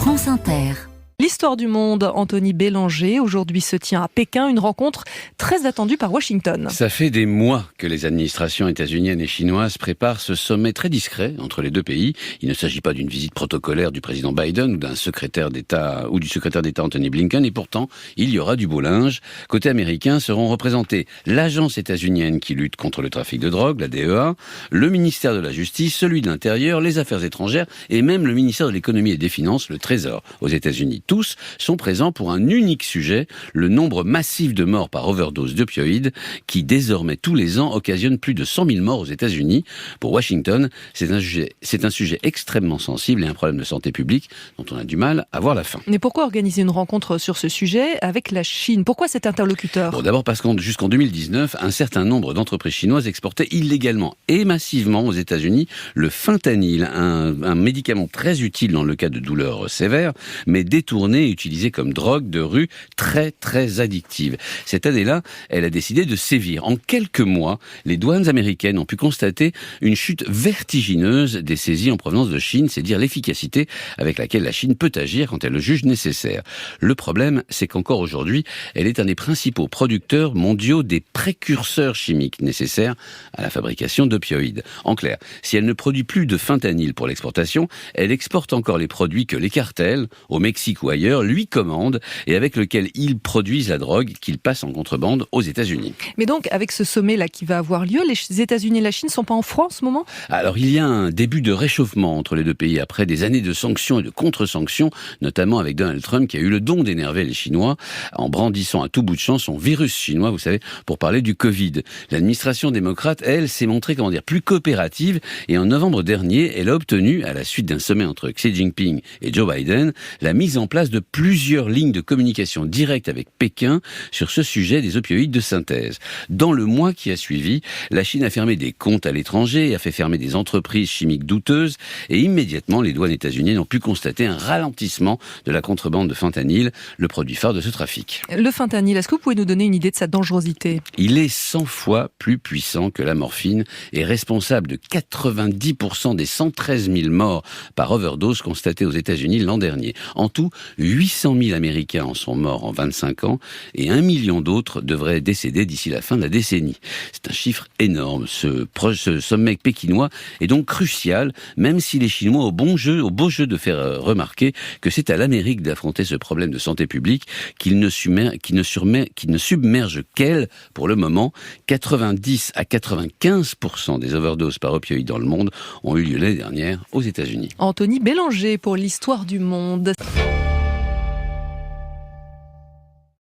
France Inter. L'histoire du monde, Anthony Bélanger. Aujourd'hui se tient à Pékin une rencontre très attendue par Washington. Ça fait des mois que les administrations états-uniennes et chinoises préparent ce sommet très discret entre les deux pays. Il ne s'agit pas d'une visite protocolaire du président Biden ou du secrétaire d'État Anthony Blinken. Et pourtant, il y aura du beau linge. Côté américain seront représentés l'agence états-unienne qui lutte contre le trafic de drogue, la DEA, le ministère de la Justice, celui de l'Intérieur, les Affaires étrangères et même le ministère de l'Économie et des Finances, le Trésor, aux États-Unis. Tous sont présents pour un unique sujet, le nombre massif de morts par overdose d'opioïdes qui désormais tous les ans occasionne plus de 100 000 morts aux États-Unis. Pour Washington, c'est un sujet extrêmement sensible et un problème de santé publique dont on a du mal à voir la fin. Mais pourquoi organiser une rencontre sur ce sujet avec la Chine ? Pourquoi cet interlocuteur ? Bon, d'abord parce jusqu'en 2019, un certain nombre d'entreprises chinoises exportaient illégalement et massivement aux États-Unis le fentanyl, un médicament très utile dans le cas de douleurs sévères, mais détourné et utilisée comme drogue de rue très très addictive. Cette année-là, elle a décidé de sévir. En quelques mois, les douanes américaines ont pu constater une chute vertigineuse des saisies en provenance de Chine, c'est dire l'efficacité avec laquelle la Chine peut agir quand elle le juge nécessaire. Le problème, c'est qu'encore aujourd'hui, elle est un des principaux producteurs mondiaux des précurseurs chimiques nécessaires à la fabrication d'opioïdes. En clair, si elle ne produit plus de fentanyl pour l'exportation, elle exporte encore les produits que les cartels, au Mexique ou ailleurs, lui commandent et avec lequel ils produisent la drogue qu'ils passent en contrebande aux États-Unis. Mais donc, avec ce sommet-là qui va avoir lieu, les États-Unis et la Chine ne sont pas en froid en ce moment ? Alors, il y a un début de réchauffement entre les deux pays après des années de sanctions et de contre-sanctions, notamment avec Donald Trump qui a eu le don d'énerver les Chinois en brandissant à tout bout de champ son virus chinois, vous savez, pour parler du Covid. L'administration démocrate, elle, s'est montrée, plus coopérative et en novembre dernier, elle a obtenu, à la suite d'un sommet entre Xi Jinping et Joe Biden, la mise en place de plusieurs lignes de communication directe avec Pékin sur ce sujet des opioïdes de synthèse. Dans le mois qui a suivi, la Chine a fermé des comptes à l'étranger et a fait fermer des entreprises chimiques douteuses et immédiatement les douanes états-uniennes ont pu constater un ralentissement de la contrebande de fentanyl, le produit phare de ce trafic. Le fentanyl, est-ce que vous pouvez nous donner une idée de sa dangerosité ? Il est 100 fois plus puissant que la morphine et responsable de 90% des 113 000 morts par overdose constatées aux États-Unis l'an dernier. En tout, 800 000 Américains en sont morts en 25 ans et 1 million d'autres devraient décéder d'ici la fin de la décennie. C'est un chiffre énorme. Ce sommet pékinois est donc crucial, même si les Chinois ont beau jeu de faire remarquer que c'est à l'Amérique d'affronter ce problème de santé publique qui ne submerge qu'elle, pour le moment. 90 à 95% des overdoses par opioïdes dans le monde ont eu lieu l'année dernière aux États-Unis. Anthony Bélanger pour l'histoire du monde.